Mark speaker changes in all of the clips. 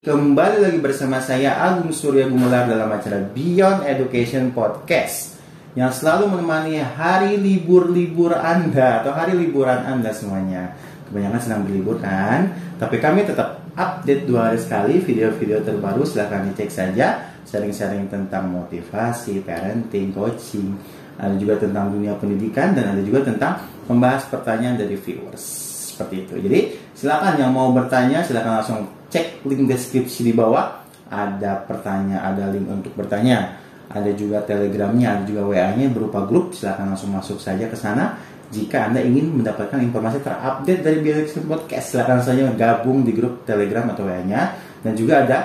Speaker 1: Kembali lagi bersama saya Agung Surya Gumelar dalam acara Beyond Education Podcast yang selalu menemani hari libur-libur Anda atau hari liburan Anda semuanya. Kebanyakan sedang berlibur kan? Tapi kami tetap update 2 hari sekali video-video terbaru. Silahkan dicek saja, sharing-sharing tentang motivasi, parenting, coaching. Ada juga tentang dunia pendidikan dan ada juga tentang membahas pertanyaan dari viewers. Seperti itu. Jadi silakan yang mau bertanya silakan langsung cek link deskripsi di bawah. Ada pertanyaan, ada link untuk bertanya. Ada juga telegramnya, ada juga WA-nya berupa grup. Silakan langsung masuk saja ke sana. Jika Anda ingin mendapatkan informasi terupdate dari Beyond Education Podcast, silakan saja gabung di grup telegram atau WA-nya. Dan juga ada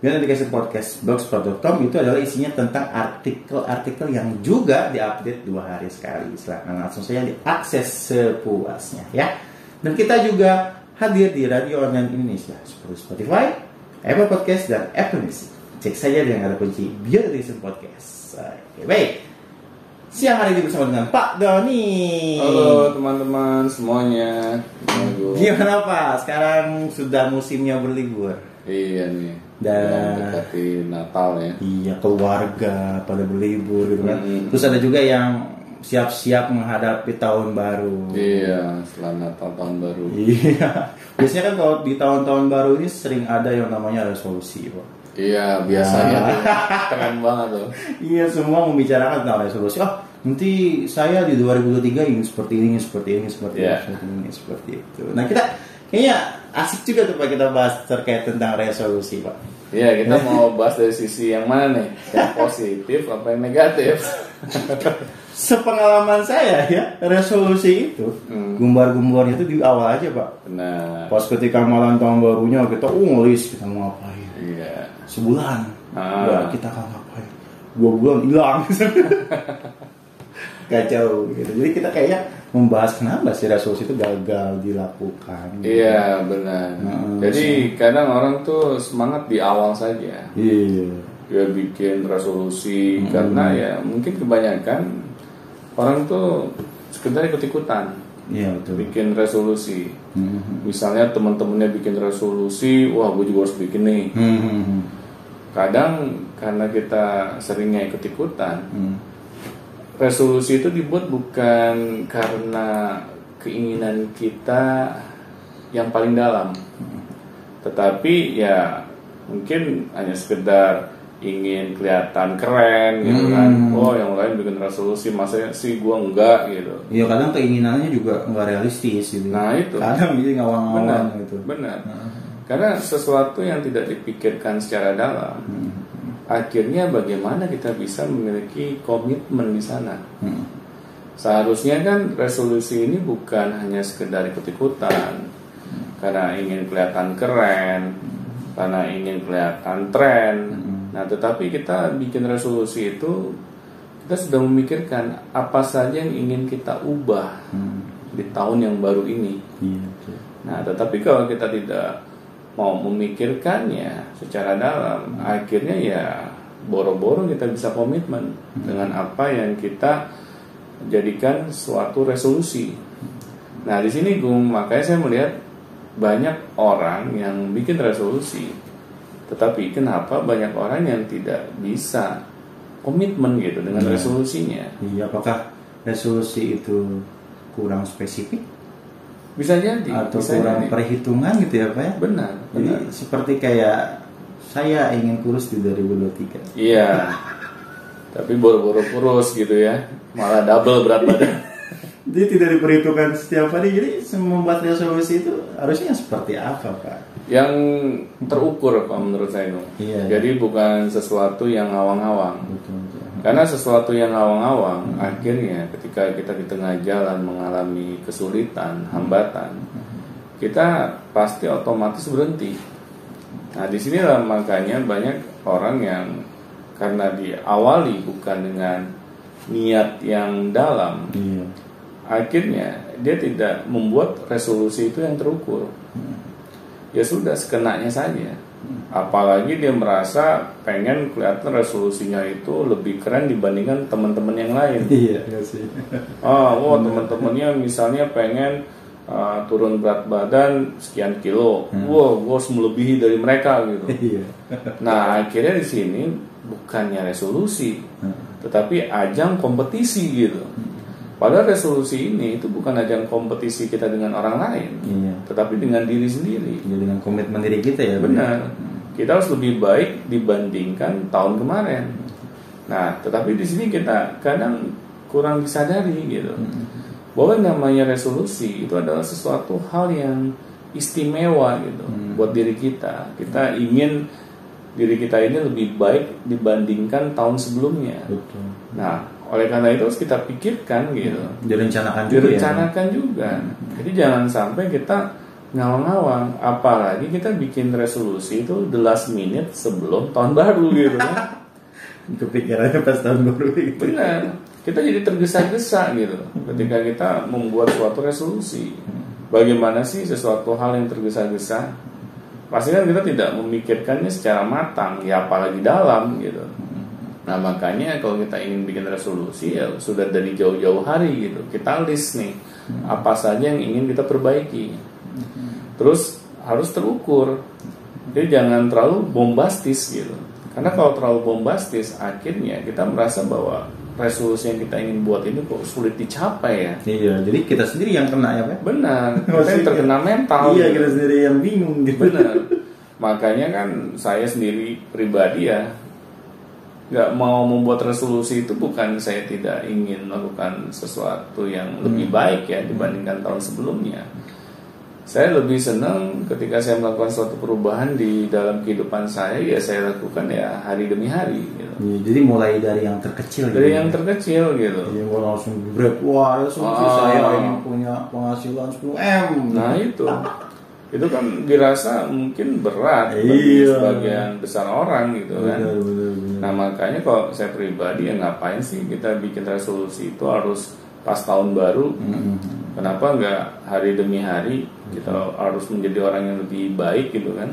Speaker 1: Beyond Education Podcast blogspot.com, itu adalah isinya tentang artikel-artikel yang juga diupdate 2 hari sekali. Silakan langsung saja diakses sepuasnya ya. Dan kita juga hadir di radio online Indonesia seperti Spotify, Apple Podcast, dan Apple Music. Cek saja dengan kata kunci Beyond Education Podcast. Oke, baik. Siang hari ini bersama dengan Pak Doni.
Speaker 2: Halo teman-teman semuanya.
Speaker 1: Gimana Pak? Sekarang sudah musimnya berlibur.
Speaker 2: Iya nih.
Speaker 1: Dan
Speaker 2: mendekati Natal ya.
Speaker 1: Iya, keluarga pada berlibur gitu kan. Terus ada juga yang siap-siap menghadapi tahun baru.
Speaker 2: Iya, setelah Natal tahun baru.
Speaker 1: Iya. Biasanya kan kalau di tahun-tahun baru ini sering ada yang namanya resolusi, Pak.
Speaker 2: Iya, biasanya tuh keren banget loh.
Speaker 1: Iya, semua membicarakan tentang resolusi. Oh, nanti saya di 2023 ingin seperti ini, seperti ini, seperti ini, seperti itu. Nah, kita kayaknya asik juga tuh Pak kita bahas terkait tentang resolusi, Pak.
Speaker 2: Iya, kita mau bahas dari sisi yang mana nih? Yang positif apa yang negatif?
Speaker 1: Sepengalaman saya ya, resolusi itu gumbar-gumbarnya itu di awal aja Pak.
Speaker 2: Benar.
Speaker 1: Pas ketika malam tahun barunya kita ngelis kita mau ngapain.
Speaker 2: Iya.
Speaker 1: Sebulan ya, kita akan ngapain. 2 bulan hilang. Kacau gitu. Jadi kita kayaknya membahas kenapa sih resolusi itu gagal dilakukan.
Speaker 2: Iya benar. Jadi kadang orang tuh semangat di awal saja.
Speaker 1: Iya.
Speaker 2: Dia bikin resolusi karena ya mungkin kebanyakan orang tuh sekedar ikut-ikutan.
Speaker 1: Iya betul.
Speaker 2: Bikin resolusi. Misalnya teman-temannya bikin resolusi, wah gue juga harus bikin nih. Kadang karena kita seringnya ikut-ikutan, resolusi itu dibuat bukan karena keinginan kita yang paling dalam, tetapi ya mungkin hanya sekedar ingin kelihatan keren gitu kan. Oh yang lain bikin resolusi, masa sih gua enggak gitu.
Speaker 1: Iya kadang keinginannya juga nggak realistis gitu.
Speaker 2: Nah itu.
Speaker 1: Kadang jadi ngawang-ngawang gitu.
Speaker 2: Benar. Karena sesuatu yang tidak dipikirkan secara dalam, akhirnya bagaimana kita bisa memiliki komitmen di sana. Seharusnya kan resolusi ini bukan hanya sekedar ikut-ikutan karena ingin kelihatan keren, karena ingin kelihatan tren. Nah, tetapi kita bikin resolusi itu kita sudah memikirkan apa saja yang ingin kita ubah di tahun yang baru ini. Nah, tetapi kalau kita tidak mau memikirkannya secara dalam, akhirnya ya boro-boro kita bisa komitmen dengan apa yang kita jadikan suatu resolusi. Nah, di sini makanya saya melihat banyak orang yang bikin resolusi, tetapi kenapa banyak orang yang tidak bisa komitmen gitu dengan resolusinya?
Speaker 1: Iya, apakah resolusi itu kurang spesifik?
Speaker 2: Bisa jadi.
Speaker 1: Atau
Speaker 2: bisa
Speaker 1: kurang
Speaker 2: jadi.
Speaker 1: Perhitungan gitu ya Pak ya?
Speaker 2: Benar.
Speaker 1: Jadi seperti kayak saya ingin kurus di 2023.
Speaker 2: Iya. Tapi boro-boro kurus gitu ya, malah double berat badan.
Speaker 1: Jadi tidak diperhitungkan setiap hari. Jadi membuat resolusi itu harusnya seperti apa Pak?
Speaker 2: Yang terukur kalau menurut saya itu.
Speaker 1: Iya.
Speaker 2: Jadi bukan sesuatu yang ngawang-ngawang. Karena sesuatu yang ngawang-ngawang akhirnya ketika kita di tengah jalan mengalami kesulitan, hambatan, kita pasti otomatis berhenti. Nah, di sinilah makanya banyak orang yang karena diawali bukan dengan niat yang dalam, akhirnya dia tidak membuat resolusi itu yang terukur. Ya sudah, sekenanya saja. Apalagi dia merasa pengen kelihatan resolusinya itu lebih keren dibandingkan teman-teman yang lain.
Speaker 1: Iya sih.
Speaker 2: Teman-temannya misalnya pengen turun berat badan sekian kilo, wow, gue harus melebihi dari mereka gitu. Nah akhirnya di sini bukannya resolusi, tetapi ajang kompetisi gitu. Padahal resolusi ini itu bukan ajang kompetisi kita dengan orang lain, tetapi dengan diri sendiri.
Speaker 1: Ya, dengan komitmen diri kita ya.
Speaker 2: Benar. Kita harus lebih baik dibandingkan tahun kemarin. Nah, tetapi di sini kita kadang kurang disadari gitu. Bahwa namanya resolusi itu adalah sesuatu hal yang istimewa gitu buat diri kita. Kita ingin diri kita ini lebih baik dibandingkan tahun sebelumnya.
Speaker 1: Betul.
Speaker 2: Nah, oleh karena itu harus kita pikirkan gitu.
Speaker 1: Direncanakan
Speaker 2: juga. Jadi jangan sampai kita ngawang-ngawang, apalagi kita bikin resolusi itu the last minute sebelum tahun baru gitu.
Speaker 1: Kepikirannya pas tahun baru gitu.
Speaker 2: Benar. Kita jadi tergesa-gesa gitu ketika kita membuat suatu resolusi. Bagaimana sih sesuatu hal yang tergesa-gesa? Pasti kan kita tidak memikirkannya secara matang, ya apalagi dalam gitu. Nah makanya kalau kita ingin bikin resolusi ya sudah dari jauh-jauh hari gitu. Kita list nih apa saja yang ingin kita perbaiki. Terus harus terukur. Jadi jangan terlalu bombastis gitu. Karena kalau terlalu bombastis akhirnya kita merasa bahwa resolusi yang kita ingin buat ini kok sulit dicapai ya.
Speaker 1: Iya, jadi kita sendiri yang kena ya Pak?
Speaker 2: Benar, kita yang terkena mental.
Speaker 1: Iya, kita sendiri yang bingung gitu.
Speaker 2: Benar. Makanya kan saya sendiri pribadi ya nggak mau membuat resolusi itu bukan saya tidak ingin melakukan sesuatu yang lebih baik ya dibandingkan tahun sebelumnya. Saya lebih senang ketika saya melakukan suatu perubahan di dalam kehidupan saya, ya saya lakukan ya hari demi hari gitu.
Speaker 1: Ya, jadi mulai dari yang terkecil
Speaker 2: dari yang terkecil gitu.
Speaker 1: Jadi mau langsung break, wah saya ingin punya penghasilan 10M.
Speaker 2: Nah itu kan dirasa mungkin berat bagi sebagian besar orang gitu kan. Betul. Nah makanya kalau saya pribadi ya ngapain sih kita bikin resolusi itu harus pas tahun baru. Kenapa nggak hari demi hari kita harus menjadi orang yang lebih baik gitu kan?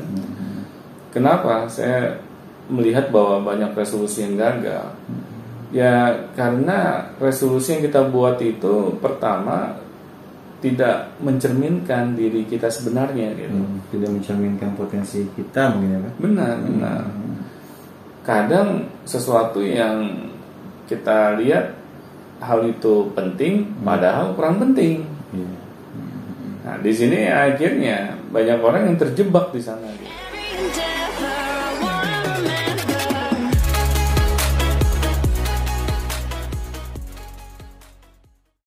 Speaker 2: Kenapa saya melihat bahwa banyak resolusi yang gagal? Ya karena resolusi yang kita buat itu pertama tidak mencerminkan diri kita sebenarnya gitu.
Speaker 1: Tidak mencerminkan potensi kita mungkin ya Pak?
Speaker 2: Benar. Kadang sesuatu yang kita lihat hal itu penting, padahal kurang penting. Nah, di sini akhirnya banyak orang yang terjebak di sana. Gitu.